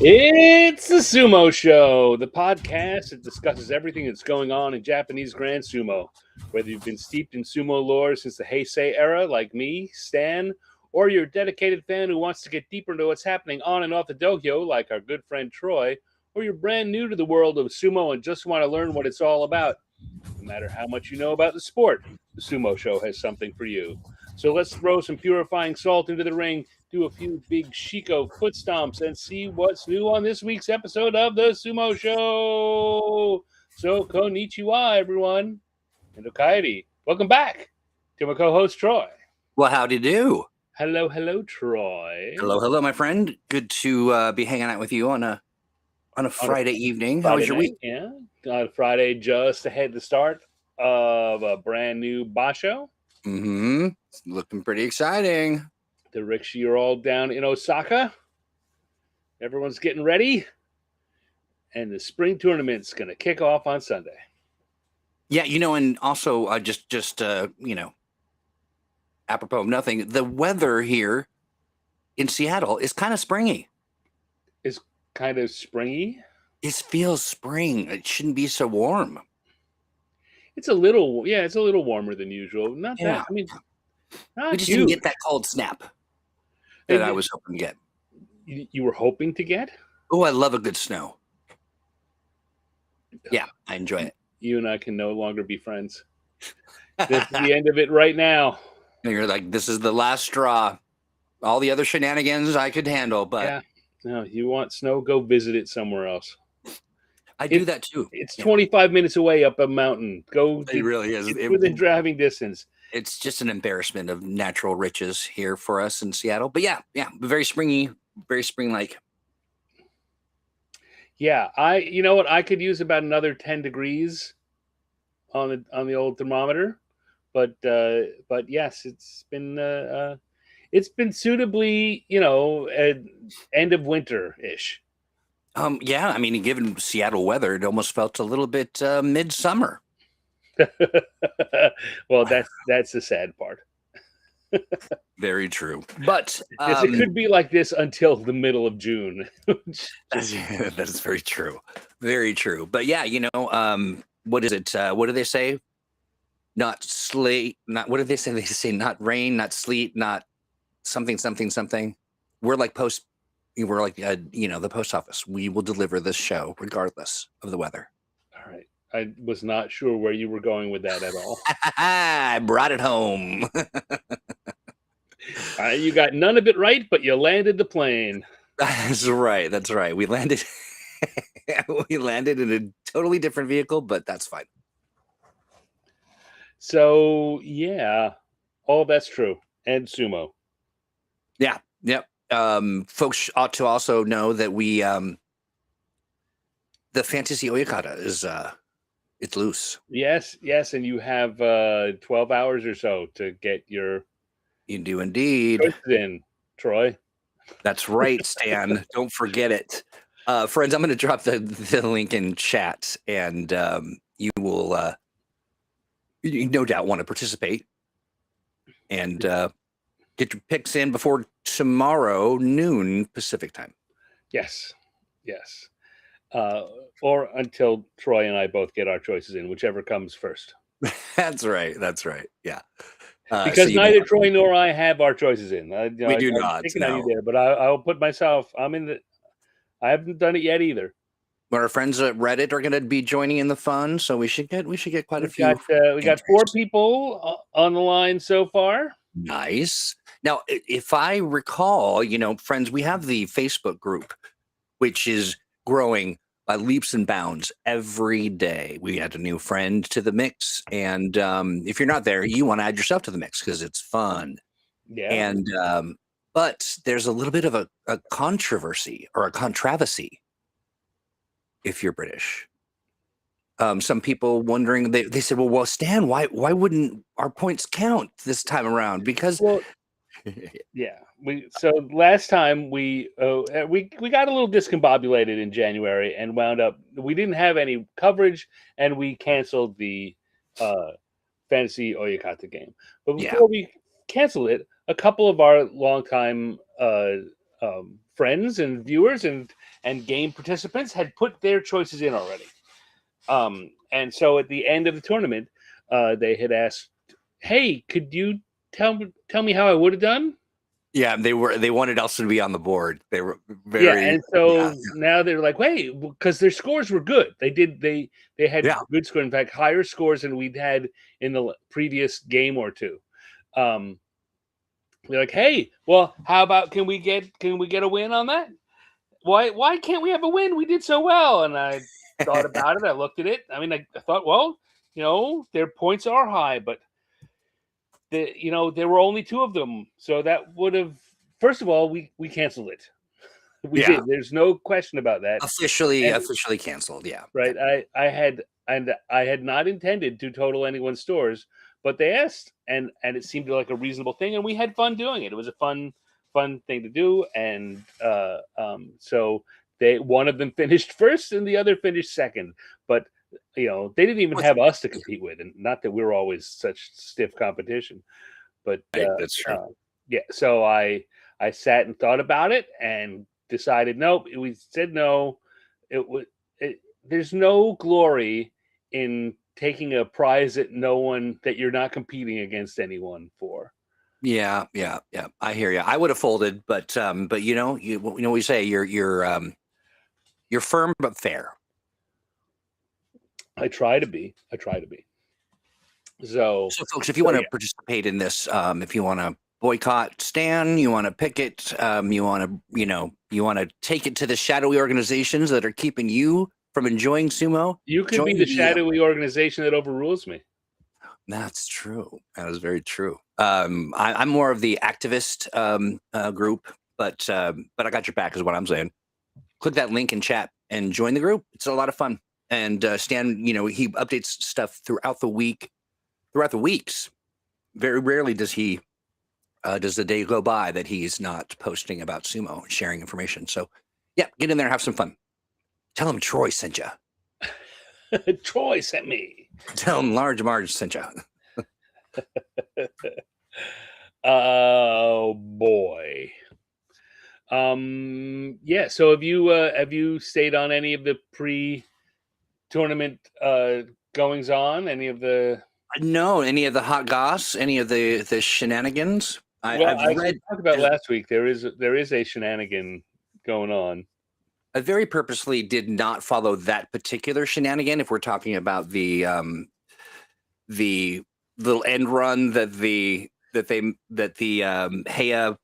It's the Sumo Show, the podcast that discusses everything that's going on in Japanese Grand Sumo. Whether you've been steeped in sumo lore since the Heisei era, like me, Stan, or you're a dedicated fan who wants to get deeper into what's happening on and off the dohyo, like our good friend Troy, or you're brand new to the world of sumo and just want to learn what it's all about. No matter how much you know about the sport, the Sumo Show has something for you. So let's throw some purifying salt into the ring, do a few big Shiko foot stomps, and see what's new on this week's episode of the Sumo Show. So, konnichiwa, everyone. And Okairi, welcome back to my co-host, Troy. Well, howdy do. Hello, Troy. Hello, my friend. Good to be hanging out with you on a Friday evening. How was your week? Yeah, Friday, just ahead the start of a brand new Basho. Mm-hmm. It's looking pretty exciting. The rikishi are all down in Osaka. Everyone's getting ready. And the spring tournament's going to kick off on Sunday. Yeah, and also just apropos of nothing, the weather here in Seattle is kind of springy. It's kind of springy? It feels spring. It shouldn't be so warm. It's a little warmer than usual. Not Yeah. that, I mean, not We just huge. didn't get that cold snap that I was hoping to get. You were hoping to get? Oh, I love a good snow. Yeah, I enjoy it. You and I can no longer be friends. This is the end of it right now. You're like, this is the last straw. All the other shenanigans I could handle, but yeah, no, you want snow? Go visit it somewhere else. I do that too. It's 25 minutes away up a mountain. Go. It really is. It's within driving distance. It's just an embarrassment of natural riches here for us in Seattle. But yeah, very springy, very spring-like. Yeah, you know what? I could use about another 10 degrees on the old thermometer, but yes, it's been suitably, end of winter-ish. Yeah, I mean, given Seattle weather, it almost felt a little bit midsummer. Well, that's the sad part. Very true. But it could be like this until the middle of June. That is very true. Very true. But yeah, what is it? What do they say? Not sleet, not what do they say? They say not rain, not sleet, not something. We're like the post office. We will deliver this show regardless of the weather. All right. I was not sure where you were going with that at all. I brought it home. You got none of it right, but you landed the plane. That's right. We landed in a totally different vehicle, but that's fine. So, yeah, all that's true. And sumo. Yeah. Yep. Folks ought to also know that we the Fantasy Oyakata is it's loose. Yes, and you have 12 hours or so to get your You do indeed. In, Troy. That's right, Stan. Don't forget it. Friends, I'm going to drop the link in chat, and you will you no doubt want to participate and get your picks in before tomorrow noon Pacific time. Yes. Or until Troy and I both get our choices in, whichever comes first. That's right. Yeah. Because so neither Troy nor I have our choices in. We do not. No. There, but I'll put myself. I haven't done it yet either. But our friends at Reddit are going to be joining in the fun, so we should get quite a few. We got 4 people on the line so far. Nice. Now, if I recall, friends, we have the Facebook group, which is growing by leaps and bounds every day. We add a new friend to the mix, and if you're not there, you want to add yourself to the mix because it's fun. Yeah. And but there's a little bit of a controversy or a controversy if you're British. Some people wondering, they said, well, Stan, why wouldn't our points count this time around? Because yeah. So last time we got a little discombobulated in January and wound up, we didn't have any coverage and we canceled the Fantasy Oyakata game. But before we canceled it, a couple of our longtime friends and viewers and game participants had put their choices in already. And so at the end of the tournament, they had asked, "Hey, could you tell me how I would have done?" Yeah, they wanted us to be on the board. They were Yeah, very and so now they're like, "Wait," because their scores were good. They had Yeah. good scores. In fact, higher scores than we'd had in the previous game or two. They're like, "Hey, well, how about can we get a win on that? Why can't we have a win? We did so well." And I thought about it. I looked at it. I mean, I thought, well, their points are high, but there were only two of them, so that would have. First of all, we canceled it. We Yeah. did. There's no question about that. officially And- officially canceled. Yeah. Right. I had not intended to total anyone's stores, but they asked, and it seemed like a reasonable thing, and we had fun doing it. It was a fun thing to do, and so one of them finished first and the other finished second, but they didn't even have us to compete with, and not that we're always such stiff competition, but Right, that's true. yeah. So I sat and thought about it and decided nope. We said no. It was. There's no glory in taking a prize that you're not competing against anyone for. Yeah. I hear you. I would have folded, but you know what we say. You're firm but fair. I try to be. So, folks, if you want to participate in this, if you want to boycott Stan, you want to picket, you want to take it to the shadowy organizations that are keeping you from enjoying sumo. You could be the shadowy organization that overrules me. That's true. That is very true. I'm more of the activist group, but I got your back is what I'm saying. Click that link in chat and join the group. It's a lot of fun. And Stan, he updates stuff throughout the weeks. Very rarely does the day go by that he's not posting about sumo and sharing information. So yeah, get in there, have some fun. Tell him Troy sent you. Troy sent me. Tell him Large Marge sent you. Oh boy. Yeah. So have you stayed on any of the pre-tournament goings on? Any of the Any of the hot goss? Any of the shenanigans? I've read. Talked about last week. There is a shenanigan going on. I very purposely did not follow that particular shenanigan. If we're talking about the little end run that the Heya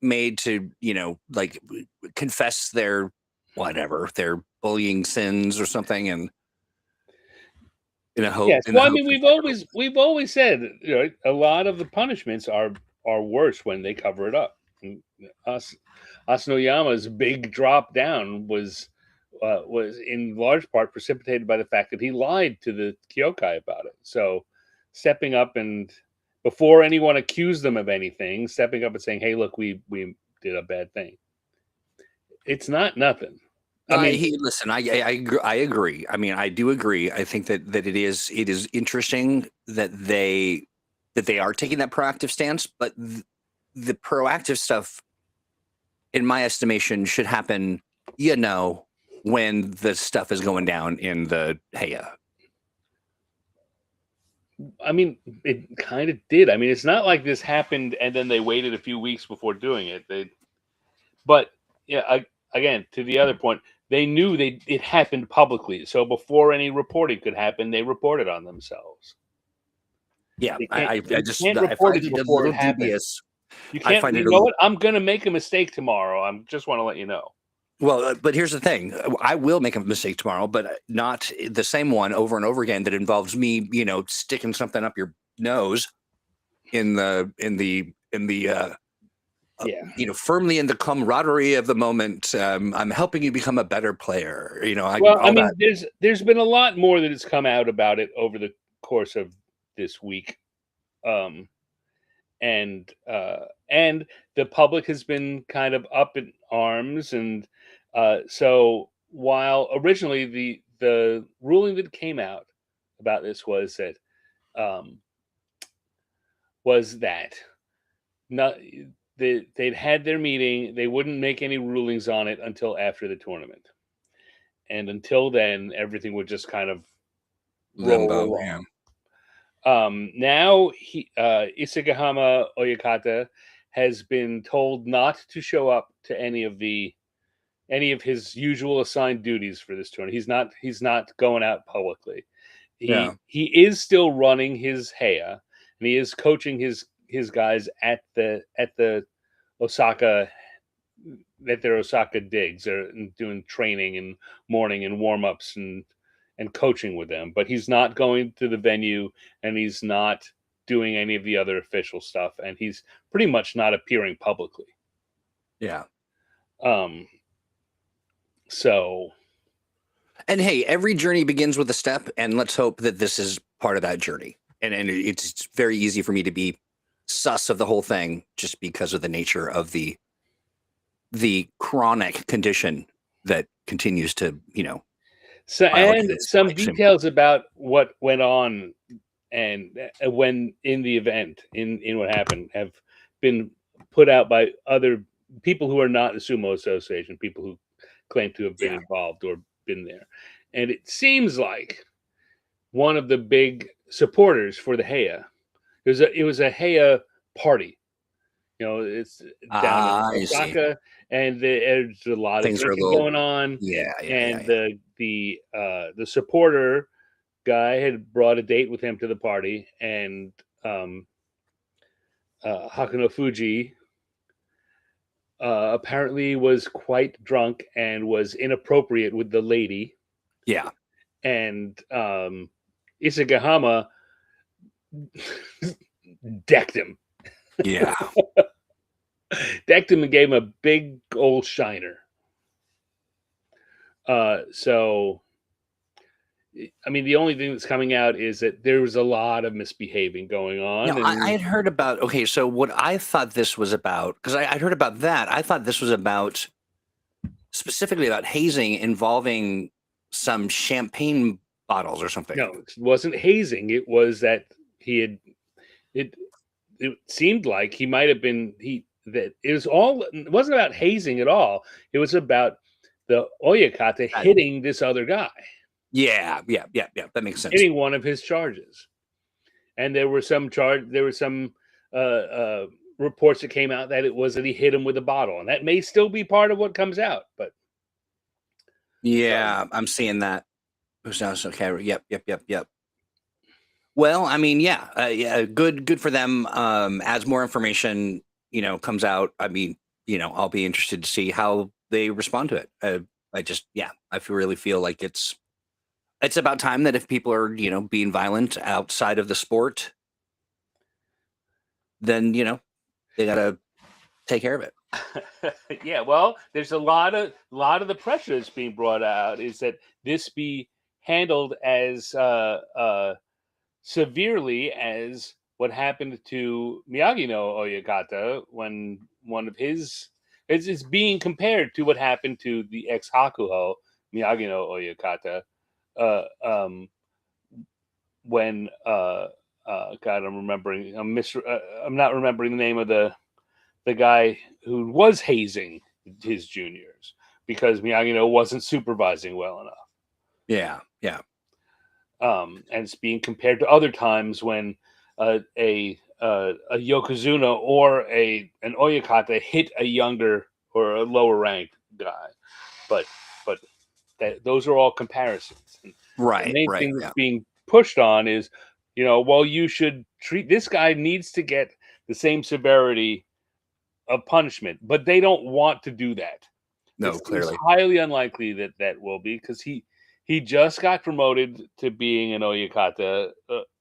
made to confess their bullying sins or something, and in a hope. Yes, well, I mean, we've always said a lot of the punishments are worse when they cover it up. Asanoyama's big drop down was in large part precipitated by the fact that he lied to the Kyokai about it. So stepping up and before anyone accused them of anything, stepping up and saying, "Hey, look, we did a bad thing." It's not nothing. I mean, listen. I agree. I mean, I do agree. I think that it is interesting that they are taking that proactive stance, but the proactive stuff, in my estimation, should happen, when the stuff is going down in the Heya. I mean, it kind of did. I mean, it's not like this happened and then they waited a few weeks before doing it. But yeah, again, to the other point, they knew it happened publicly. So before any reporting could happen, they reported on themselves. Yeah, I can't report it before it happens. You can't. You know what? I'm going to make a mistake tomorrow. I just want to let you know. Well, but here's the thing. I will make a mistake tomorrow, but not the same one over and over again that involves me, sticking something up your nose in the firmly in the camaraderie of the moment. I'm helping you become a better player. There's been a lot more that has come out about it over the course of this week. And the public has been kind of up in arms, and so while originally the ruling that came out about this was that they'd had their meeting. They wouldn't make any rulings on it until after the tournament, and until then, everything would just kind of roll Limbo. Yeah. along. Now Isagahama Oyakata has been told not to show up to any of his usual assigned duties for this tournament. He's not going out publicly. Yeah. He is still running his Heya, and he is coaching his guys at the Osaka at their Osaka digs. They're doing training and morning and warm ups and coaching with them. But he's not going to the venue, and he's not doing any of the other official stuff, and he's pretty much not appearing publicly. Yeah. So. And hey, every journey begins with a step, and let's hope that this is part of that journey. And it's very easy for me to be sus of the whole thing just because of the nature of the chronic condition that continues to, So, and some details about what went on and when in the event, in what happened, have been put out by other people who are not the Sumo Association, people who claim to have been involved or been there. And it seems like one of the big supporters for the Heya, it was a Heya party. It's down in Osaka, and there's a lot of drinking going on. The supporter guy had brought a date with him to the party, and Hakuno Fuji apparently was quite drunk and was inappropriate with the lady. Yeah. And Isagahama decked him. Yeah. Decked him and gave him a big old shiner. So, I mean, the only thing that's coming out is that there was a lot of misbehaving going on. No, I had heard about, okay, so what I thought this was about, because I heard about that, I thought this was about, specifically about hazing involving some champagne bottles or something. No, it wasn't hazing. It was that it seemed like he might have been, it wasn't about hazing at all. It was about the Oyakata hitting this other guy. Yeah. That makes sense. Hitting one of his charges. And there were some reports that came out that it was that he hit him with a bottle. And that may still be part of what comes out, but. Yeah, I'm seeing that. Okay. Yep. Well, I mean, good for them. As more information, comes out, I mean, I'll be interested to see how they respond to it. I really feel like it's about time that if people are, being violent outside of the sport, then, they got to take care of it. Yeah, well, there's a lot of the pressure that's being brought out is that this be handled as severely as what happened to Miyagi no Oyakata when one of his it's being compared to what happened to the ex Hakuho Miyagi no Oyakata when God, I'm not remembering the name of the guy who was hazing his juniors because Miyagi-No wasn't supervising well enough. Yeah. And it's being compared to other times when a Yokozuna or an Oyakata hit a younger or a lower ranked guy. But those are all comparisons. Right. The main thing that's being pushed on is, you should treat this guy needs to get the same severity of punishment, but they don't want to do that. No, clearly. It's highly unlikely that will be because he just got promoted to being an Oyakata.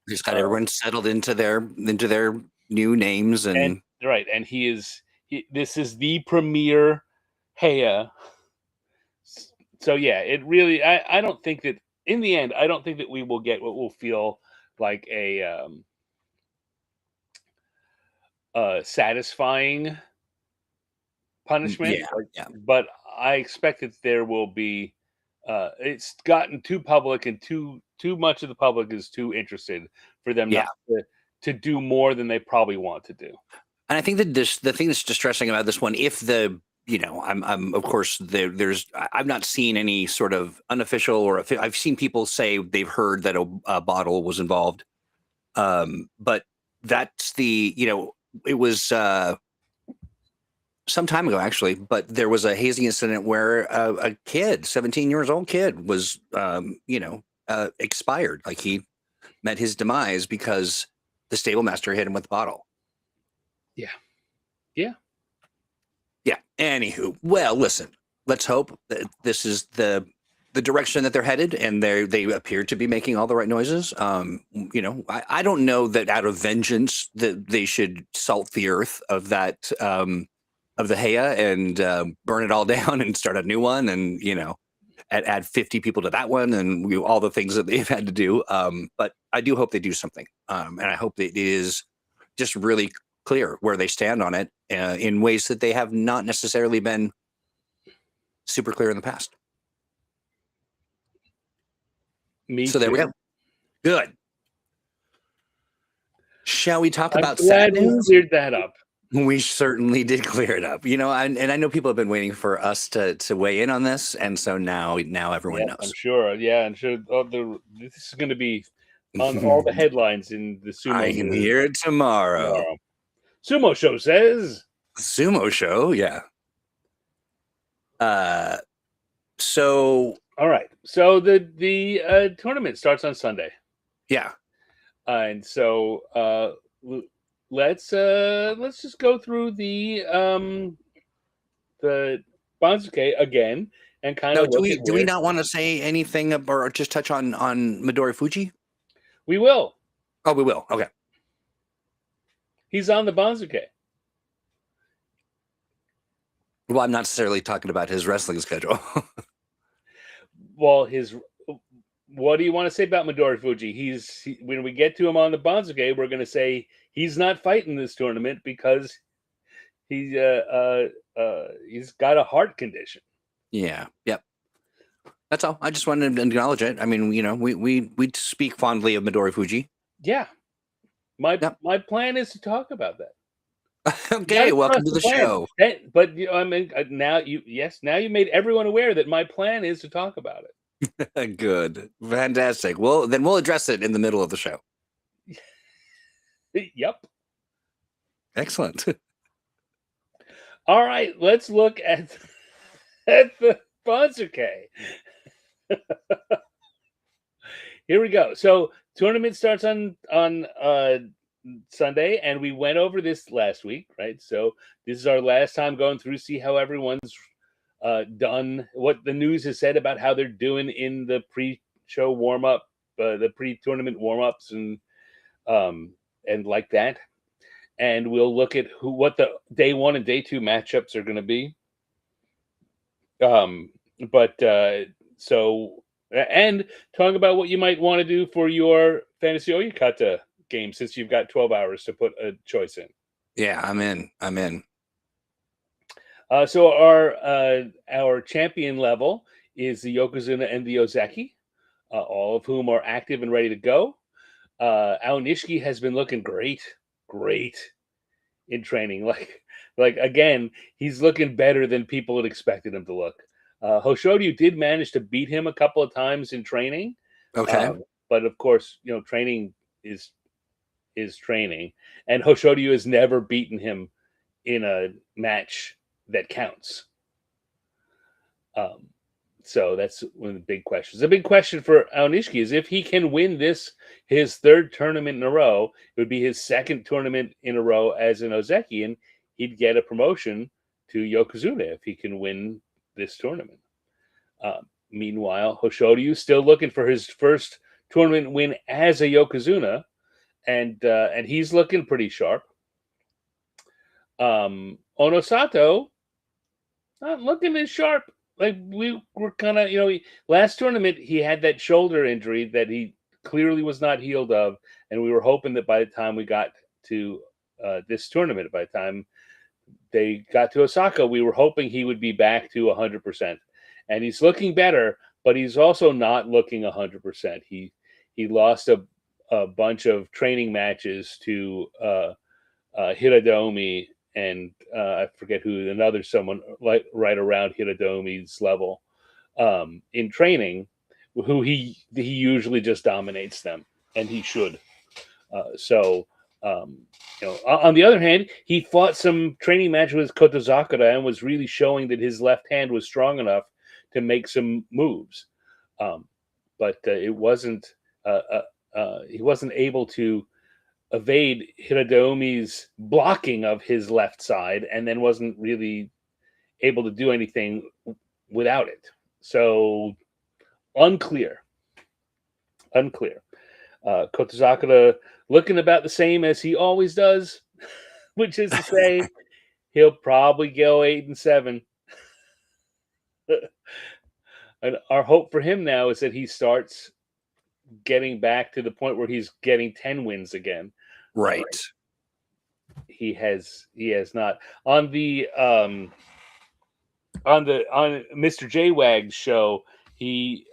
He's got everyone settled into their new names and right, and this is the premier Heya. So yeah, it really I don't think that in the end I don't think that we will get what will feel like a satisfying punishment. But I expect that there will be it's gotten too public and too much of the public is too interested for them not to do more than they probably want to do. And I think that the thing that's distressing about this one, if the I'm of course I've not seen any sort of unofficial or I've seen people say they've heard that a bottle was involved, but that's it was some time ago actually, but there was a hazing incident where a kid, 17 years old kid, was expired, like he met his demise because the stable master hit him with the bottle. Yeah. Anywho, well, listen, let's hope that this is the direction that they're headed, and they appear to be making all the right noises. I don't know that out of vengeance that they should salt the earth of that of the Heya and burn it all down and start a new one, and add 50 people to that one, and all the things that they've had to do. But I do hope they do something, and I hope that it is just really clear where they stand on it in ways that they have not necessarily been super clear in the past. So there we go. Good. Shall we talk about sad news? We cleared that up. We certainly did clear it up. And I know people have been waiting for us to weigh in on this, and so now everyone knows. I'm sure. Yeah, I'm sure. This is going to be on all the headlines in the Sumo. I can hear it tomorrow. Sumo Show says. Sumo Show, yeah. So all right. So the tournament starts on Sunday. Yeah. And so let's just go through the Banzuke again and kind of. Do we not want to say anything or just touch on Midori Fuji? We will. Oh, we will. Okay. He's on the Banzuke. Well, I'm not necessarily talking about his wrestling schedule. Well, what do you want to say about Midori Fuji? When we get to him on the Banzuke, we're going to say he's not fighting this tournament because he's got a heart condition. Yeah. Yep. That's all. I just wanted to acknowledge it. I mean, we speak fondly of Midori Fuji. Yeah. My plan is to talk about that. Okay, welcome to the show. But I mean, now you made everyone aware that my plan is to talk about it. Good, fantastic. Well, then we'll address it in the middle of the show. Yep. Excellent. All right, let's look at the Banzuke. Here we go. So tournament starts on Sunday, and we went over this last week, right? So this is our last time going through, see how everyone's done, what the news has said about how they're doing in the pre-show warm-up, the pre-tournament warm-ups, and like that. And we'll look at what the day 1 and day 2 matchups are going to be. And talk about what you might want to do for your Fantasy Oyakata game, since you've got 12 hours to put a choice in. Yeah, I'm in. So our champion level is the Yokozuna and the Ozeki, all of whom are active and ready to go. Aonishiki has been looking great in training. Like again, he's looking better than people had expected him to look. Hoshoryu did manage to beat him a couple of times in training. Okay. But of course, training is training, and Hoshoryu has never beaten him in a match that counts. So that's one of the big questions. The big question for Aonishiki is if he can win his third tournament in a row. It would be his second tournament in a row as an Ozeki, and he'd get a promotion to Yokozuna if he can win this tournament. Meanwhile, Hoshoryu is still looking for his first tournament win as a Yokozuna, and he's looking pretty sharp. Onosato not looking as sharp. Like we were kind of, last tournament he had that shoulder injury that he clearly was not healed of, and we were hoping that by the time we got to this tournament, by the time they got to Osaka, we were hoping he would be back to 100%. And he's looking better, but he's also not looking 100%. He lost a bunch of training matches to Hiradomi and I forget who, another someone like right around Hiradomi's level in training, who he usually just dominates them, and he should. So, on the other hand, he fought some training match with Kotozakura and was really showing that his left hand was strong enough to make some moves. But it wasn't. He wasn't able to evade Hiradomi's blocking of his left side, and then wasn't really able to do anything without it. So unclear. Kotozakura looking about the same as he always does, which is to say, he'll probably go 8-7. And our hope for him now is that he starts getting back to the point where he's getting 10 wins again. Right. He has not on Mr. J-Wag's show. He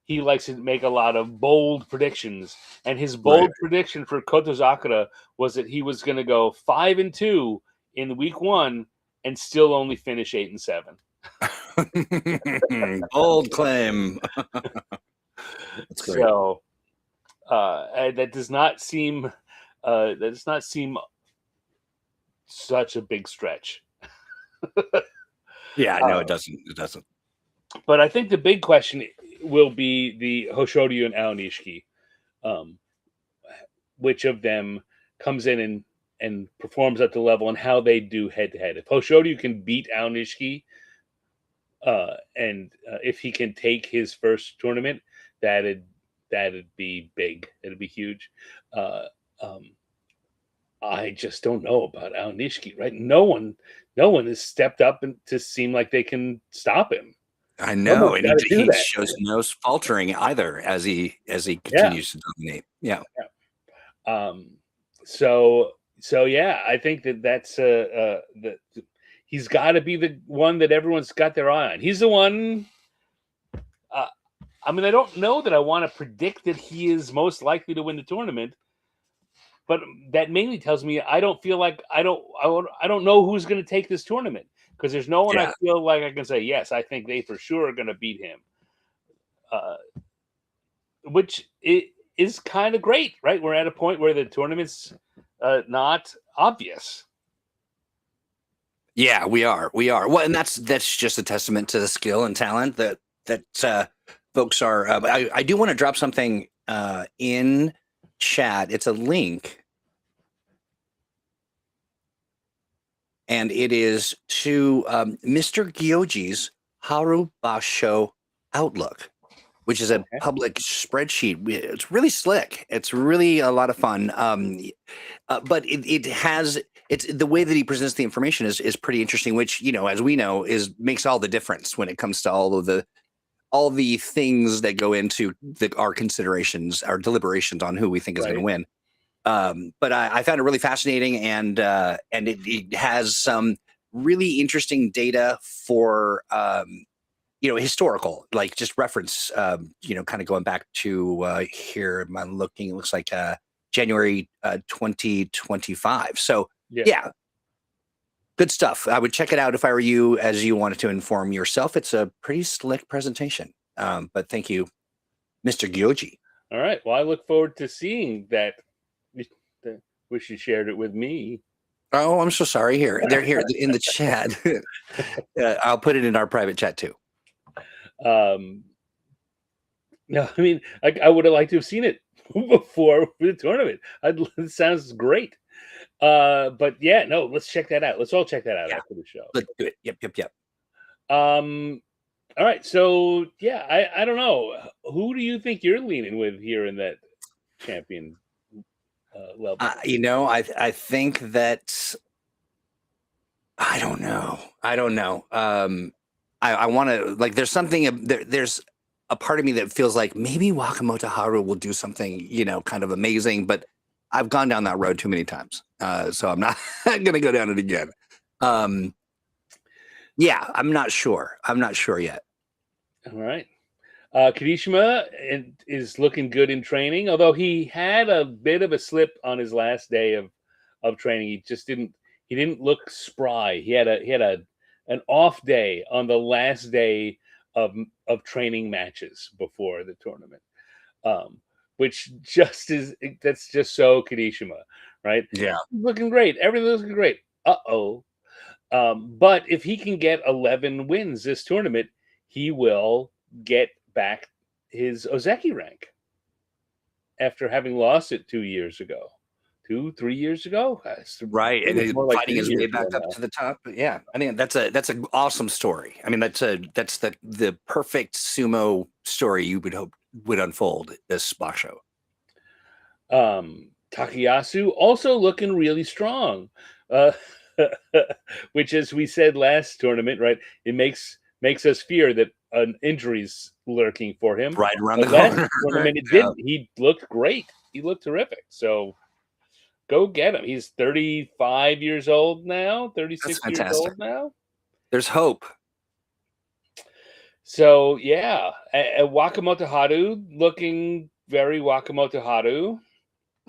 likes to make a lot of bold predictions, and his bold prediction for Kotozakura was that he was going to go 5-2 in week 1 and still only finish 8-7. Bold claim. So that does not seem such a big stretch. Yeah, no, it doesn't. It doesn't. But I think the big question will be the Hoshoryu and Aonishiki. Which of them comes in and performs at the level, and how they do head to head. If Hoshoryu can beat Aonishiki, and if he can take his first tournament, that'd be big. It'd be huge. I just don't know about Aonishiki, right? No one has stepped up to seem like they can stop him. I know, and he shows no faltering either as he continues to dominate. Yeah. So yeah, I think that's he's got to be the one that everyone's got their eye on. He's the one. I mean, I don't know that I want to predict that he is most likely to win the tournament, but that mainly tells me I don't feel like I don't know who's going to take this tournament, because there's no one I feel like I can say, yes, I think they for sure are going to beat him. Which is kind of great, right? We're at a point where the tournament's not obvious. Yeah, we are. Well, and that's just a testament to the skill and talent that folks are. I do want to drop something in chat. It's a link, and it is to Mr. Gyoji's Haru Basho Outlook, which is a public spreadsheet. It's really slick. It's really a lot of fun. But it's the way that he presents the information is pretty interesting, which, as we know, makes all the difference when it comes to all the things that go into our considerations, our deliberations on who we think is going to win. But I found it really fascinating, and it has some really interesting data for historical, like just reference, kind of going back to here. I'm looking. It looks like January 2025. So yeah, good stuff. I would check it out if I were you, as you wanted to inform yourself. It's a pretty slick presentation. But thank you, Mr. Gyoji. All right. Well, I look forward to seeing that. Wish you shared it with me. Oh, I'm so sorry. They're here in the chat. I'll put it in our private chat too. No, I mean, I would have liked to have seen it before the tournament. It sounds great. But yeah, no, let's check that out. Let's all check that out after the show. Let's do it. Yep. All right. So yeah, I don't know. Who do you think you're leaning with here in that champion level? I think that I don't know. I want to, like, there's something, there's a part of me that feels like maybe Wakamoto Haru will do something, kind of amazing, but I've gone down that road too many times. So I'm not going to go down it again. Yeah, I'm not sure. I'm not sure yet. All right. Kirishima is looking good in training, although he had a bit of a slip on his last day of of training. He didn't look spry. He had an off day on the last day of training matches before the tournament. Which just is that's just so Kirishima, right? Yeah. Looking great. Everything's looking great. Uh-oh. But if he can get 11 wins this tournament, he will get back his Ozeki rank after having lost it 2 years ago. 3 years ago? Right, and he's more like fighting 3 his way years back ago up now. to the top. Yeah, I mean that's an awesome story. I mean that's the perfect sumo story you would hope would unfold this Basho. Takayasu also looking really strong, uh, which, as we said last tournament, right? It makes us fear that an injury's lurking for him. Right around the But last corner. tournament, it Yeah. didn't. He looked great. He looked terrific. So go get him. He's 35 years old now. 36 That's years fantastic. old now. There's hope. So yeah, Wakamoto Haru looking very Wakamoto Haru.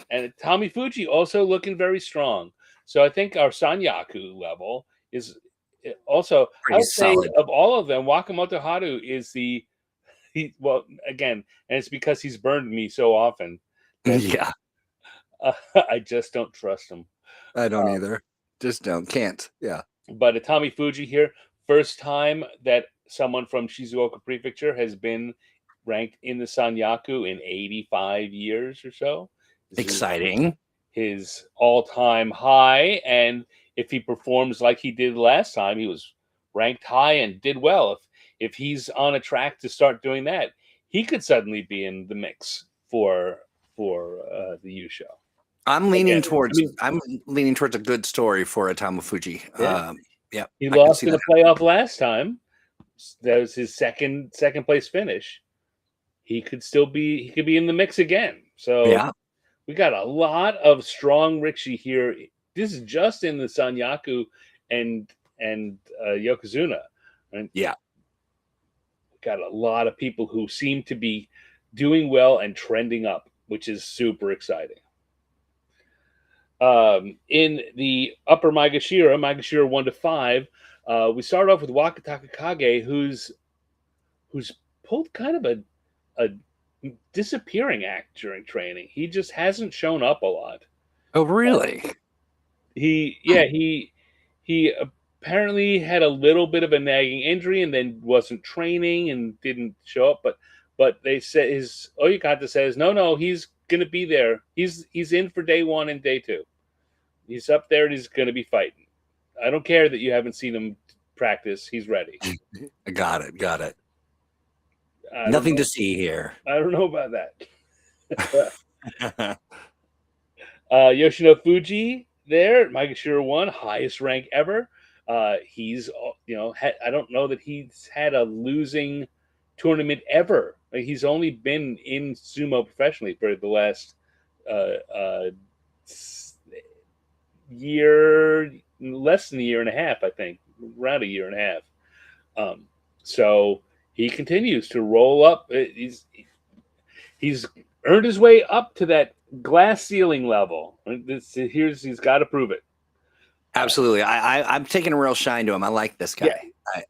And Tommy Fuji also looking very strong. So I think our Sanyaku level is also, I Pretty would say, solid. of all of them, Wakamoto Haru is well, again, and it's because he's burned me so often that Yeah, I just don't trust him. I don't either. Just can't. Yeah. But Tommy Fuji here, first time that someone from Shizuoka Prefecture has been ranked in the Sanyaku in 85 years or so. This is Exciting. his all-time high, and if he performs like he did last time, he was ranked high and did well. If he's on a track to start doing that, he could suddenly be in the mix for the U show. I'm leaning Again, towards I'm leaning towards a good story for Atamu Fuji. Yeah. Yeah, he I can lost see in the that. playoff last time. That was his second place finish. He could be in the mix again. So Yeah, we got a lot of strong rikishi here. This is just in the Sanyaku and Yokozuna. Right? yeah. Got a lot of people who seem to be doing well and trending up, which is super exciting. In the upper Maegashira 1 to 5, we start off with Wakataka Kage, who's pulled kind of a disappearing act during training. He just hasn't shown up a lot. Oh, really? He apparently had a little bit of a nagging injury and then wasn't training and didn't show up. But they said his Oyakata says no, he's gonna be there. He's in for day 1 and day 2. He's up there and he's gonna be fighting. I don't care that you haven't seen him practice. He's ready. Got it. Nothing to see here. I don't know about that. Yoshino Fuji there, Maegashira 1, highest rank ever. He's, I don't know that he's had a losing tournament ever. Like, he's only been in sumo professionally for the last year, less than a year and a half, I think, around a year and a half. So he continues to roll up. He's earned his way up to that glass ceiling level. He's got to prove it. Absolutely. I'm taking a real shine to him. I like this guy. Yeah.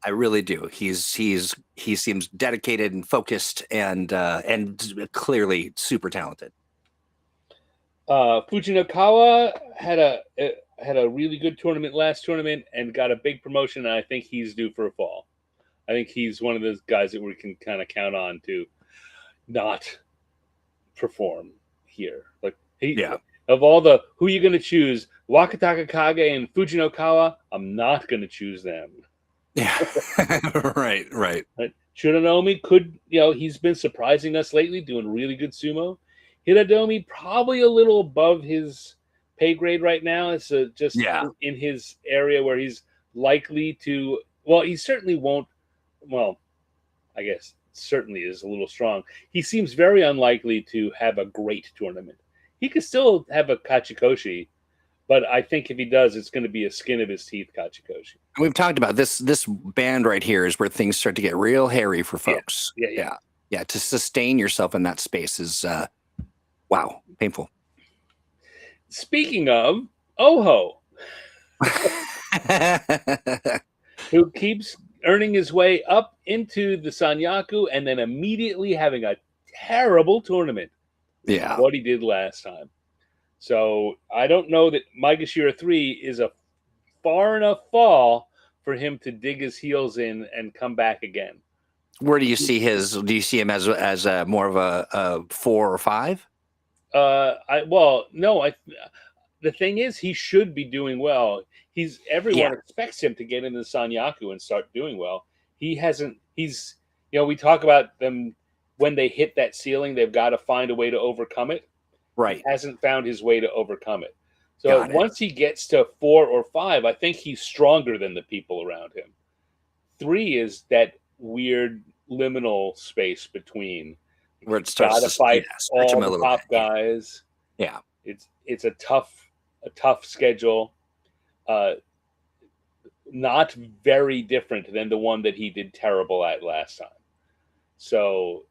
I really do. He seems dedicated and focused and clearly super talented. Fujinakawa had a really good tournament last tournament and got a big promotion, and I think he's due for a fall. I think he's one of those guys that we can kind of count on to not perform here. Like of all the who are you going to choose, Wakataka Kage and Fujinakawa, I'm not going to choose them. Yeah, right. Shiranomi could, he's been surprising us lately, doing really good sumo. Hiradomi probably a little above his pay grade right now. It's just in his area where he's likely to. Well, he certainly won't. Well, I guess certainly is a little strong. He seems very unlikely to have a great tournament. He could still have a Kachikoshi, but I think if he does, it's going to be a skin of his teeth Kachikoshi. We've talked about this. This band right here is where things start to get real hairy for folks. Yeah. To sustain yourself in that space is wow, painful. Speaking of Oho, who keeps earning his way up into the Sanyaku and then immediately having a terrible tournament. Yeah. What he did last time. So I don't know that Maegashira 3 is a far enough fall for him to dig his heels in and come back again. Where do you see his? Do you see him as more of a 4 or 5? No. The thing is, he should be doing well. Everyone expects him to get into the Sanyaku and start doing well. He hasn't. We talk about them when they hit that ceiling, they've got to find a way to overcome it. Right. He hasn't found his way to overcome it. So once he gets to 4 or 5, I think he's stronger than the people around him. 3 is that weird liminal space between where it starts to fight all the top guys. Yeah, it's a tough schedule. Not very different than the one that he did terrible at last time. So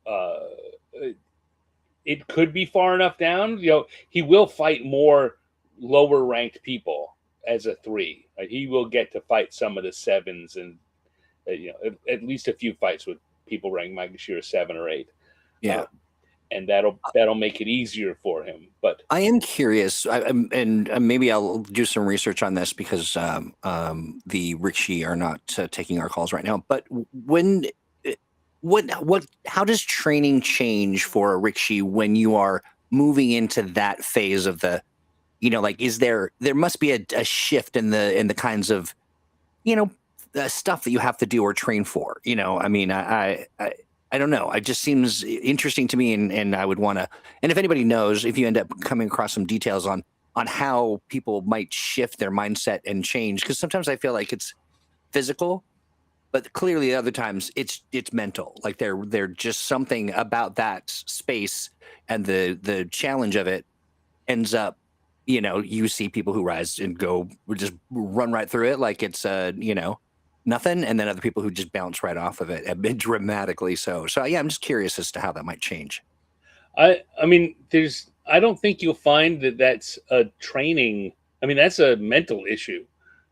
it could be far enough down. He will fight more lower ranked people as a 3. He will get to fight some of the 7s and at least a few fights with people ranked Maegashira 7 or 8. Yeah. And that'll make it easier for him. But I am curious, and maybe I'll do some research on this because the rikishi are not taking our calls right now. But how does training change for a rikishi when you are moving into that phase of the, is there must be a shift in the kinds of, stuff that you have to do or train for. I don't know. It just seems interesting to me, and I would want to. And if anybody knows, if you end up coming across some details on how people might shift their mindset and change, because sometimes I feel like it's physical, but clearly other times it's mental. Like they're just something about that space and the challenge of it ends up. You see people who rise and go just run right through it like it's nothing, and then other people who just bounce right off of it, dramatically so. So yeah, I'm just curious as to how that might change. I mean, I don't think you'll find that that's a training. I mean, that's a mental issue,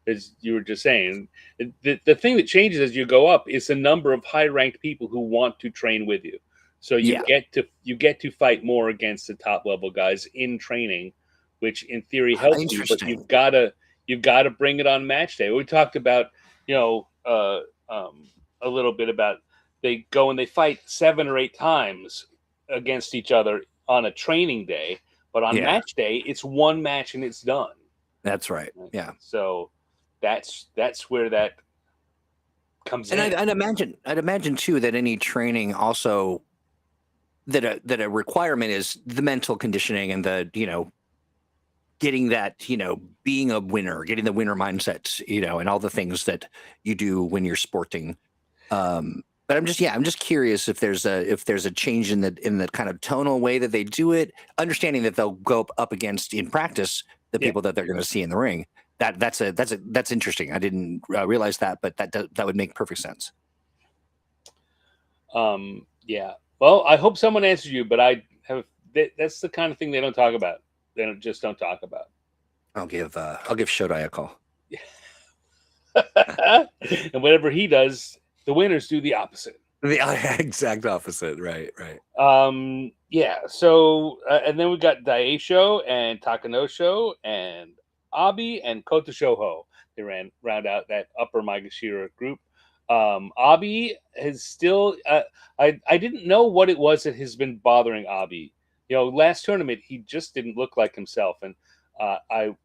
as you were just saying. The thing that changes as you go up is the number of high-ranked people who want to train with you. So you get to fight more against the top level guys in training, which in theory helps you. But you've got to bring it on match day. We talked about a little bit about they go and they fight 7 or 8 times against each other on a training day, but on match day it's one match and it's done. That's right. Yeah. So that's where that comes in. And I'd imagine too that any training also that a requirement is the mental conditioning and the getting that, being a winner, getting the winner mindset, and all the things that you do when you're sporting. But I'm just curious if there's a change in the kind of tonal way that they do it, understanding that they'll go up against in practice the people that they're going to see in the ring. That's interesting. I didn't realize that, but that would make perfect sense. Yeah. Well, I hope someone answers you, but that's the kind of thing they don't talk about. They don't talk about. I'll give Shodai a call. And whatever he does, the winners do the opposite. The exact opposite, right. Yeah. So and then we got Daisho and Takanosho and Abi and Kota Shoho. They round out that upper Maegashira group. Abi has still. I didn't know what it was that has been bothering Abi. Last tournament he just didn't look like himself, and I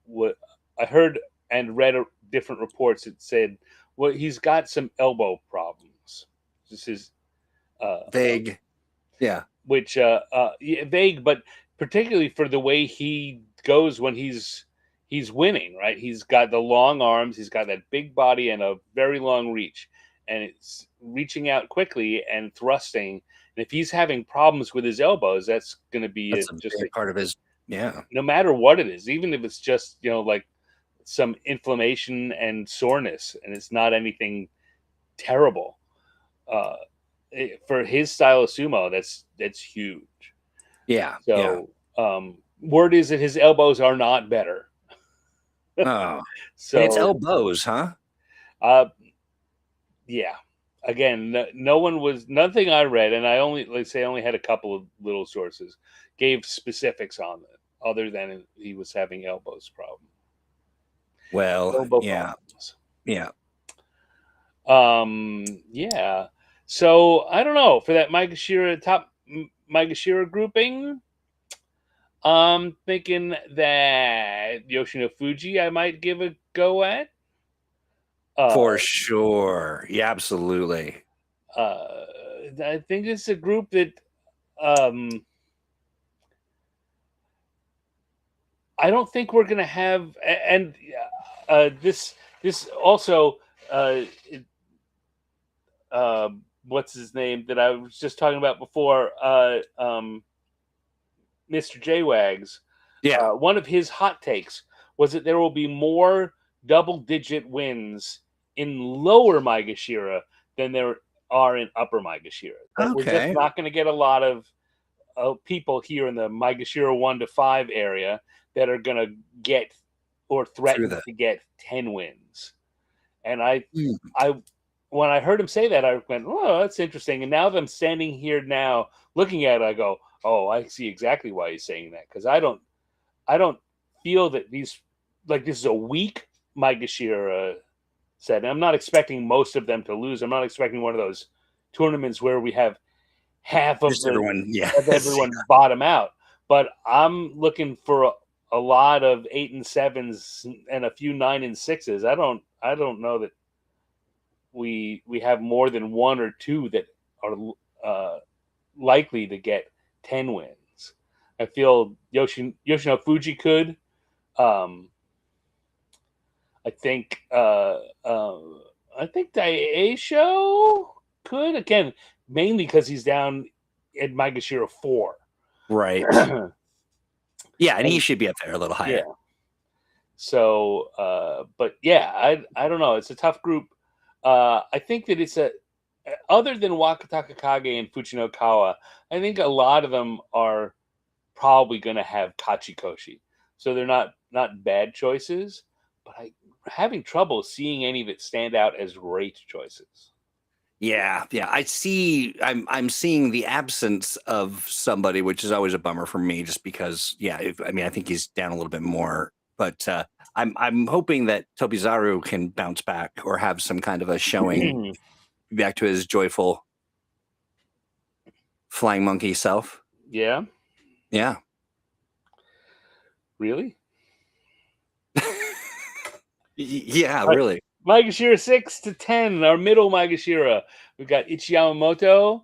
heard and read different reports that said, well, he's got some elbow problems. This is vague, yeah. Which vague, but particularly for the way he goes when he's winning, right? He's got the long arms, he's got that big body and a very long reach, and it's reaching out quickly and thrusting. And if he's having problems with his elbows, that's going to be just a part of his, no matter what it is, even if it's just, like some inflammation and soreness, and it's not anything terrible. For his style of sumo, that's huge. Yeah. So, word is that his elbows are not better. Oh, and it's So, elbows, huh? uh, yeah. Again, no one was nothing I read, and I only let's say I only had a couple of little sources gave specifics on it, other than he was having Well, elbow yeah, problems. yeah. Yeah. So I don't know for that Maegashira grouping. I'm thinking that Yoshino Fuji I might give a go at. For Uh, sure. Yeah, absolutely. uh, I think it's a group that um, I don't think we're gonna have, and this also uh, uh, what's his name that I was just talking about before, Mr. J Wags. Yeah, One of his hot takes was that there will be more double-digit wins in lower Maegashira than there are in upper Maegashira. That we're just okay. not going to get a lot of people here in the Maegashira 1 to 5 area that are going to get or Through threaten the to get 10 wins. And Mm. I, when I heard him say that, I went, "Oh, that's interesting." And now that I'm standing here now looking at it, I go, "Oh, I see exactly why he's saying that." Because I don't feel that these like this is a weak Maegashira set. And I'm not expecting most of them to lose. I'm not expecting one of those tournaments where we have half Just everyone, of yes. everyone bottom out. But I'm looking for a lot of 8 and 7s and a few 9 and 6s. I don't know that we have more than one or two that are uh, likely to get 10 wins. I feel Yoshino Fuji could. Um, I think I think Daisho could again, mainly because he's down at Maegashira 4. Right. Yeah, and he And should be up there a little yeah, higher. so but yeah, I don't know. It's a tough group. I think that it's a other than Wakataka Kage and Fuchinokawa, I think a lot of them are probably going to have Kachikoshi. So they're not bad choices, but I'm having trouble seeing any that stand out as great choices. Yeah, yeah. I'm seeing the absence of somebody, which is always a bummer for me, just because, yeah, I mean, I think he's down a little bit more. But I'm hoping that Tobizaru can bounce back or have some kind of a showing back to his joyful flying monkey self. Yeah, Yeah. really? Yeah, All right. really. Maegashira 6 to 10, our middle Maegashira. We've got Ichiyamamoto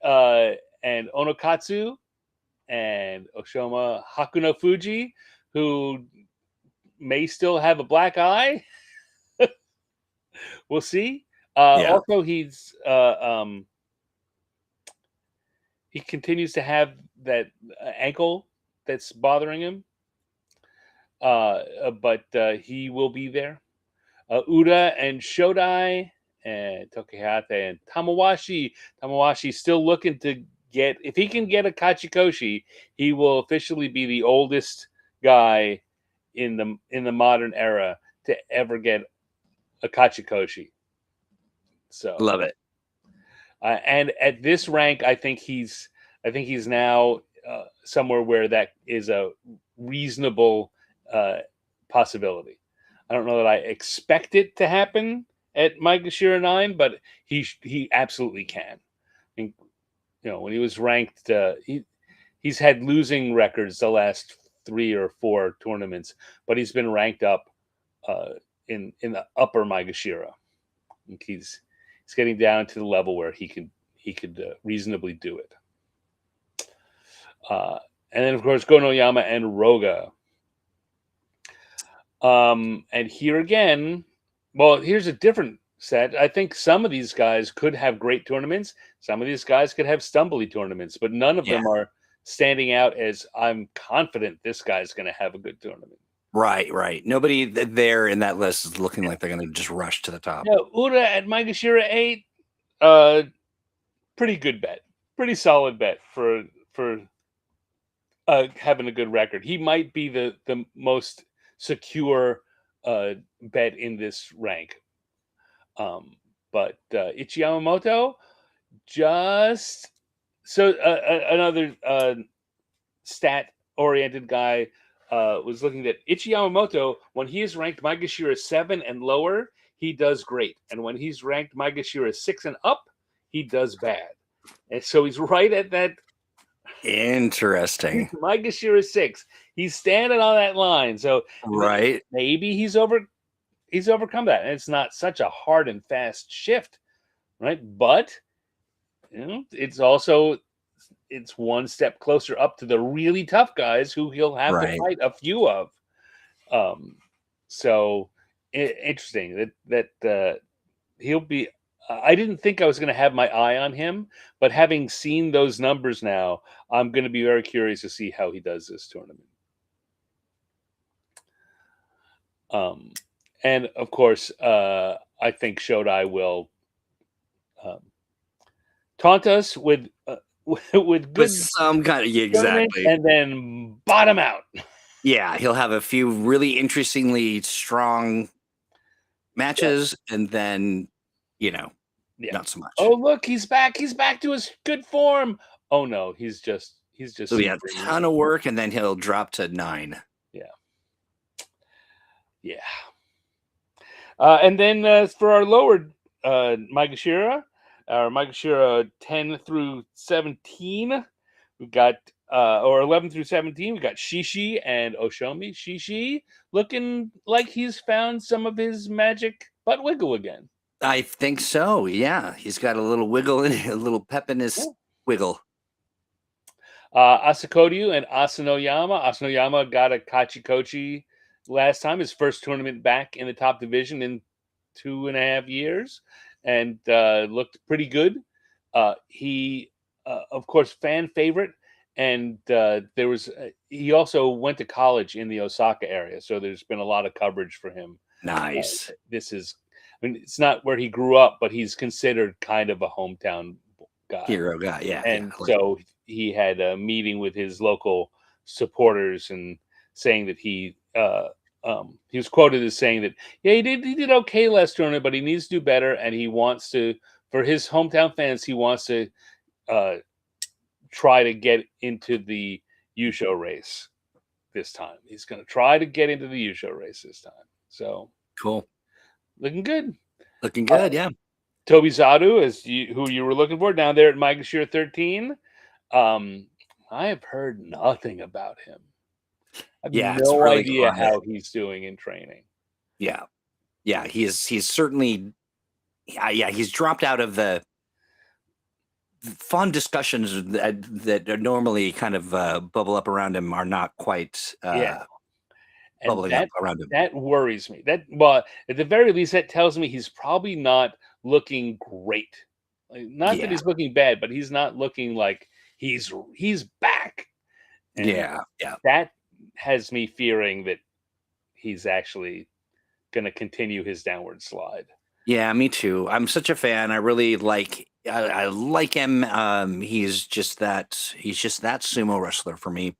uh, and Onokatsu and Oshoma Hakuno Fuji, who may still have a black eye. We'll see. Yeah. Also, he continues to have that ankle that's bothering him, but he will be there. Uda and Shodai and Tokihate and Tamawashi. Tamawashi still looking to get, if he can get a Kachikoshi, he will officially be the oldest guy in the modern era to ever get a Kachikoshi. So, Love it. and at this rank, I think he's now somewhere where that is a reasonable uh, possibility. I don't know that I expect it to happen at Maegashira 9, but he absolutely can. I think, when he was ranked, he's had losing records the last 3 or 4 tournaments, but he's been ranked up uh, in the upper Maegashira. I think he's getting down to the level where he could reasonably do it. And then of course Gonoyama and Roga. And here again, well, here's a different set. I think some of these guys could have great tournaments. Some of these guys could have stumbly tournaments, but none of Yeah. them are standing out as I'm confident this guy's going to have a good tournament. Right, right. Nobody there in that list is looking like they're going to just rush to the top. Yeah, Uda at Maegashira 8, uh, pretty good bet, pretty solid bet for having a good record. He might be the most secure bet in this rank. But Ichi Yamamoto, just so another stat-oriented guy was looking at Ichi Yamamoto. When he is ranked Maegashira 7 and lower, he does great, and when he's ranked Maegashira 6 and up, he does bad. And so he's right at that. Interesting. Maegashira 6. He's standing on that line. So right, maybe he's overcome that, and it's not such a hard and fast shift, right? But it's one step closer up to the really tough guys who he'll have to fight a few of. So interesting that he'll be. I didn't think I was going to have my eye on him, but having seen those numbers now, I'm going to be very curious to see how he does this tournament. And of course, I think Shodai will taunt us with good some kind of exactly, and then bottom out. Yeah, he'll have a few really interestingly strong matches, and then not so much. Oh, look, he's back. He's back to his good form. Oh no, he's just. So a ton of work, and then he'll drop to 9. Yeah. And then for our lower Maegashira, our Maegashira 10 through 17, we got or 11 through 17, we got Shishi and Oshomi. Shishi looking like he's found some of his magic butt wiggle again. I think so. Yeah, he's got a little wiggle in it, a little pep in his wiggle. Asakodyu and Asanoyama. Asanoyama got a Kachikochi last time, his first tournament back in the top division in 2.5 years, and looked pretty good. He, of course, fan favorite, and he also went to college in the Osaka area, so there's been a lot of coverage for him. Nice. It's not where he grew up, but he's considered kind of a hometown guy, hero guy, yeah. And so he had a meeting with his local supporters and saying that he was quoted as saying that he did okay last tournament, but he needs to do better, and he wants to, for his hometown fans, he wants to try to get into the Yusho race this time. He's going to try to get into the Yusho race this time. So cool. Looking good. Yeah. Tobizaru, who you were looking for, down there at Maegashira 13. I have heard nothing about him. I have no idea how he's doing in training. Yeah. He's certainly. Yeah, he's dropped out of the fun discussions that normally kind of bubble up around him are not quite. Bubbling up around him. That worries me. At the very least, that tells me he's probably not looking great. Not that he's looking bad, but he's not looking like he's back. And that has me fearing that he's actually going to continue his downward slide. Yeah, me too. I'm such a fan. I really like. I like him. He's just that sumo wrestler for me.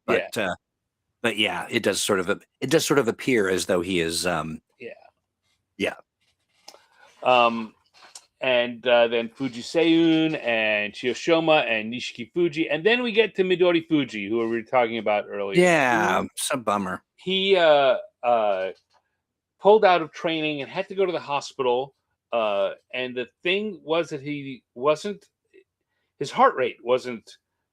But yeah, it does sort of appear as though he is. And then Fuji Seiyun and Chiyoshima and Nishiki Fuji, and then we get to Midori Fuji, who we were talking about earlier. Yeah, it's a bummer. He pulled out of training and had to go to the hospital. And the thing was that his heart rate wasn't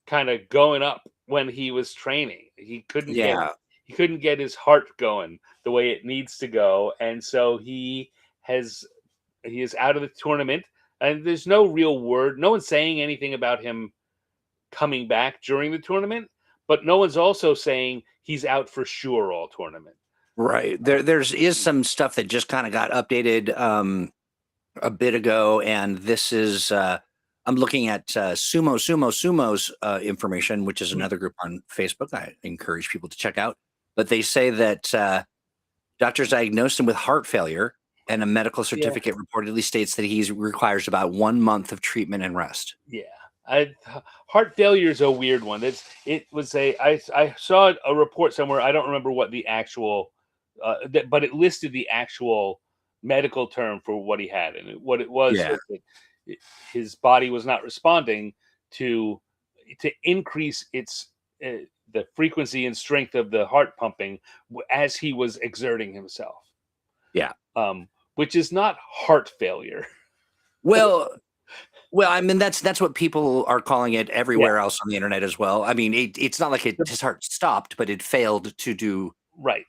kind of going up when he was training. He couldn't get his heart going the way it needs to go, and so he is out of the tournament, and there's no real word. No one's saying anything about him coming back during the tournament, but no one's also saying he's out for sure all tournament. Right. There is some stuff that just kind of got updated a bit ago, and this is I'm looking at Sumo's information, which is another group on Facebook I encourage people to check out. But they say that doctors diagnosed him with heart failure, and a medical certificate reportedly states that he requires about 1 month of treatment and rest. Yeah. Heart failure is a weird one. I saw a report somewhere. I don't remember what the actual but it listed the actual medical term for what he had, and what it was Yeah. that his body was not responding to increase its the frequency and strength of the heart pumping as he was exerting himself. Yeah. Which is not heart failure. Well, I mean that's what people are calling it everywhere else on the internet as well. I mean, it's not like his heart stopped, but it failed to do Right.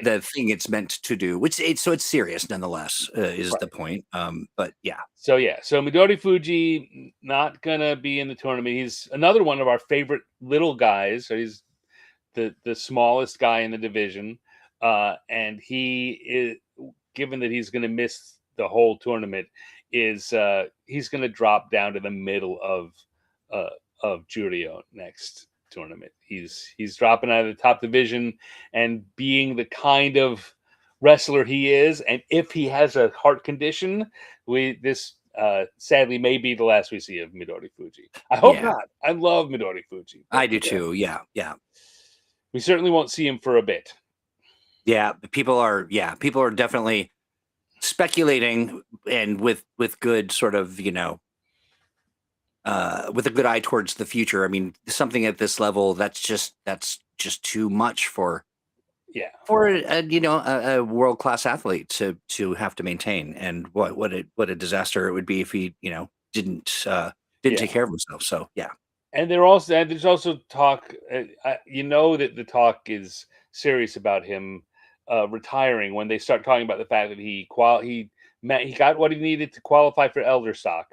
the thing it's meant to do, which it's serious nonetheless, is the point. But yeah. So Midori Fuji not gonna be in the tournament. He's another one of our favorite little guys. So he's the smallest guy in the division, and he is, given that he's going to miss the whole tournament, is he's going to drop down to the middle of Juryo next tournament. He's dropping out of the top division, and being the kind of wrestler he is, and if he has a heart condition, this sadly may be the last we see of Midori Fuji. I hope not. I love Midori Fuji. I do too. Yeah. We certainly won't see him for a bit. Yeah, people are definitely speculating, and with good sort of, with a good eye towards the future. I mean, something at this level that's just too much for a world-class athlete to have to maintain. And what a disaster it would be if he didn't take care of himself. So yeah. And there's also talk, that the talk is serious about him retiring when they start talking about the fact that he got what he needed to qualify for elder stock.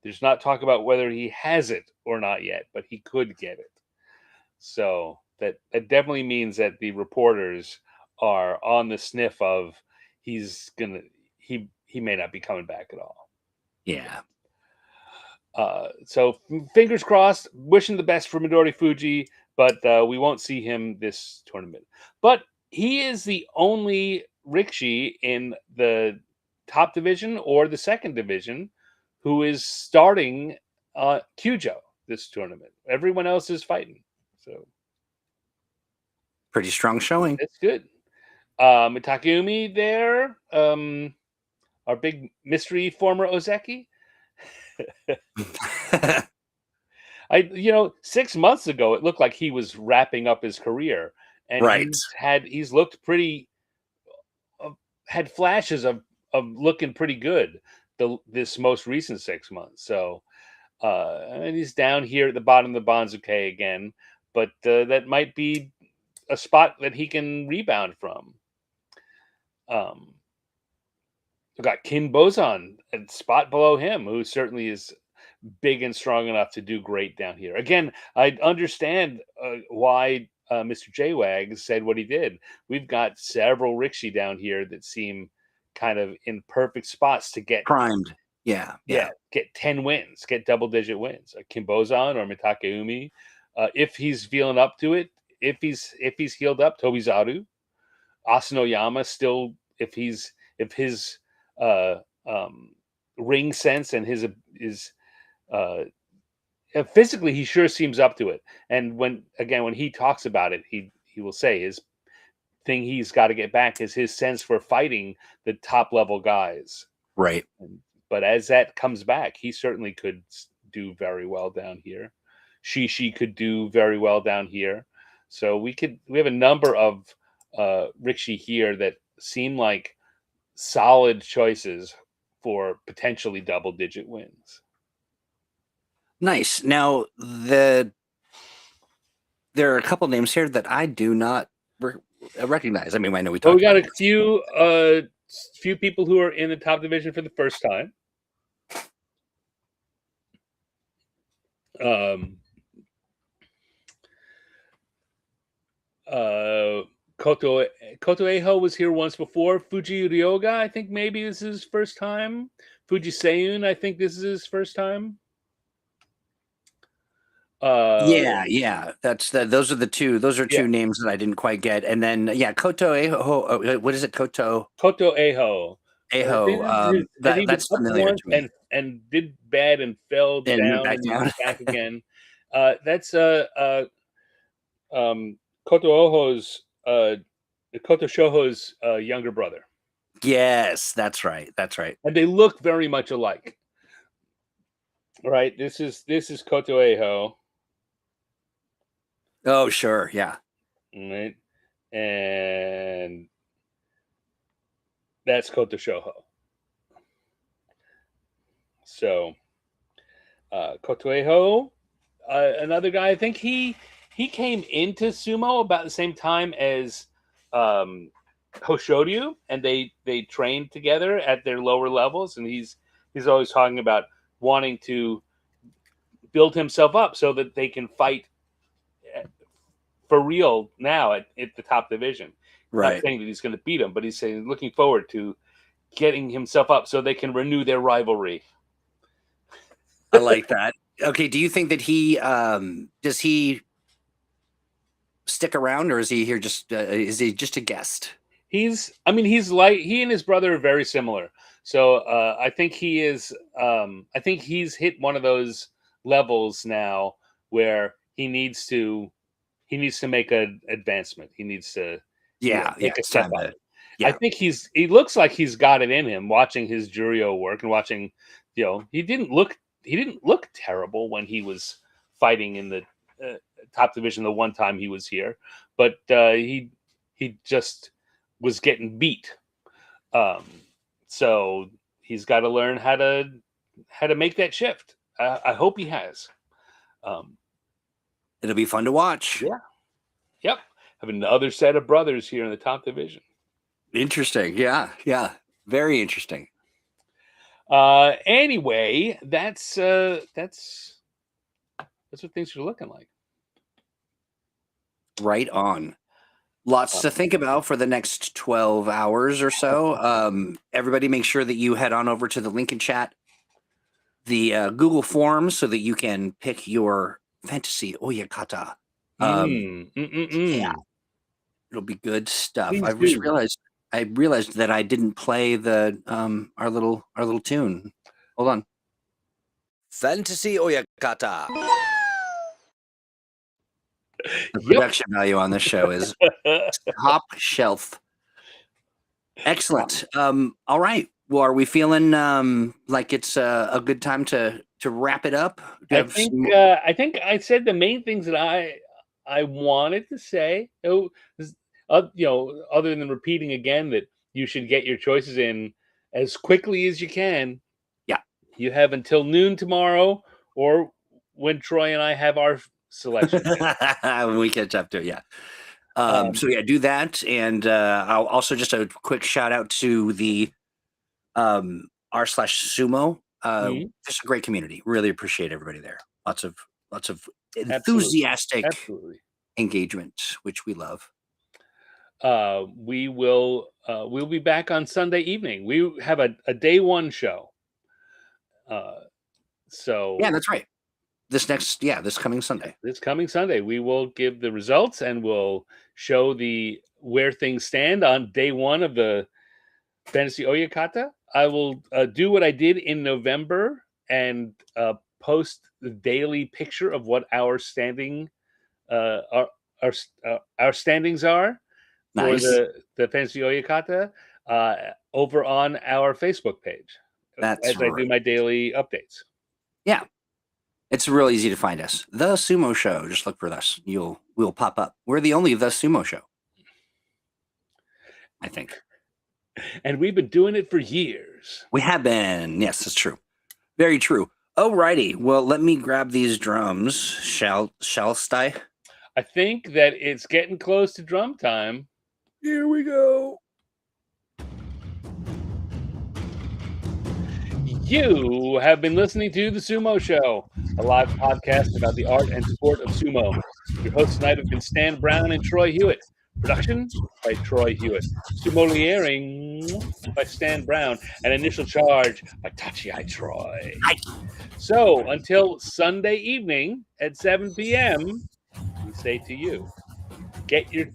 There's not talk about whether he has it or not yet, but he could get it. So that definitely means that the reporters are on the sniff of he may not be coming back at all. Yeah. So fingers crossed, wishing the best for Midori Fuji, but we won't see him this tournament. But he is the only rikishi in the top division or the second division who is starting Kyujo this tournament. Everyone else is fighting. So pretty strong showing. That's good. Takumi there, our big mystery former Ozeki. 6 months ago, it looked like he was wrapping up his career, and he's looked pretty, had flashes of looking pretty good this most recent 6 months. So, and he's down here at the bottom of the Banzuke again, but that might be a spot that he can rebound from. We've got Kin Bozan, a spot below him, who certainly is big and strong enough to do great down here. Again, I understand why Mr. J-Wag said what he did. We've got several rikishi down here that seem kind of in perfect spots to get primed. Yeah. Get 10 wins, get double-digit wins. Kin Bozan or Mitakeumi, if he's feeling up to it. If he's healed up, Tobizaru, Asanoyama still. If his ring sense and his physically, he sure seems up to it. And when he talks about it, he will say his thing he's got to get back is his sense for fighting the top level guys. Right. But as that comes back, he certainly could do very well down here. Shishi could do very well down here. So we have a number of rikishi here that seem like solid choices for potentially double-digit wins. Nice. Now, there are a couple names here that I do not recognize. I mean, I know we talked. We got a few people who are in the top division for the first time. Koto Eho was here once before. Fuji Ryoga, I think maybe this is his first time. Fuji Seiyun, I think this is his first time. Yeah. Those are two names that I didn't quite get. And then Koto Eho. What is it? Koto Eho. That's familiar to me. And did bad and fell down and back again. That's Koto Eho's Koto Shoho's younger brother. Yes, that's right. That's right. And they look very much alike. Right? This is Koto Eiho. Oh, sure. Yeah. Right? And that's Koto Shoho. So Koto Eiho, another guy, I think he came into sumo about the same time as Hoshoryu, and they trained together at their lower levels, and he's always talking about wanting to build himself up so that they can fight for real now at the top division. Right. Not saying that he's going to beat him, but he's saying looking forward to getting himself up so they can renew their rivalry. I like that. Okay, do you think that he does he stick around, or is he here just is he just a guest? He's like, he and his brother are very similar. So I think he is. I think he's hit one of those levels now where he needs to make an advancement. He needs to take a step up. Yeah. I think he looks like he's got it in him. Watching his Juryo work and watching, he didn't look terrible when he was fighting in the top division the one time he was here, but he just was getting beat. So he's got to learn how to make that shift. I hope he has. It'll be fun to watch. Yeah. Yep. Having another set of brothers here in the top division. Interesting. Yeah. Yeah. Very interesting. Anyway, that's what things are looking like. Right on. Lots to think about for the next 12 hours or so. Everybody make sure that you head on over to the link in chat, the Google Forms, so that you can pick your Fantasy Oyakata. Yeah. It'll be good stuff. I realized that I didn't play the our little tune. Hold on. Fantasy Oyakata. The production value on this show is top shelf. Excellent. All right. Well, are we feeling like it's a good time to wrap it up? I think I said the main things that I wanted to say. Other than repeating again that you should get your choices in as quickly as you can. Yeah. You have until noon tomorrow, or when Troy and I have our selection. When we catch up to it, yeah. So yeah, do that, and I'll also just a quick shout out to the r/sumo. Just a great community. Really appreciate everybody there. Lots of enthusiastic engagement, which we love. We'll be back on Sunday evening. We have a day one show. So yeah, that's right. This coming Sunday. This coming Sunday, we will give the results and we'll show where things stand on day one of the Fantasy Oyakata. I will do what I did in November and post the daily picture of what our standings are Nice. for the Fantasy Oyakata over on our Facebook page. That's as I do my daily updates. Yeah. It's real easy to find us. The Sumo Show. Just look for us. We'll pop up. We're the only The Sumo Show, I think. And we've been doing it for years. We have been. Yes, that's true. Very true. Alrighty. Well, let me grab these drums. Shall I? I think that it's getting close to drum time. Here we go. You have been listening to The Sumo Show, a live podcast about the art and sport of sumo. Your hosts tonight have been Stan Brown and Troy Hewitt. Production by Troy Hewitt. Sumoliering by Stan Brown. And initial charge by Tachi Troy. So, until Sunday evening at 7 p.m., we say to you, get your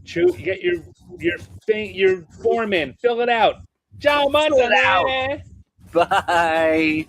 form in, fill it out. Ciao, Monday. Bye.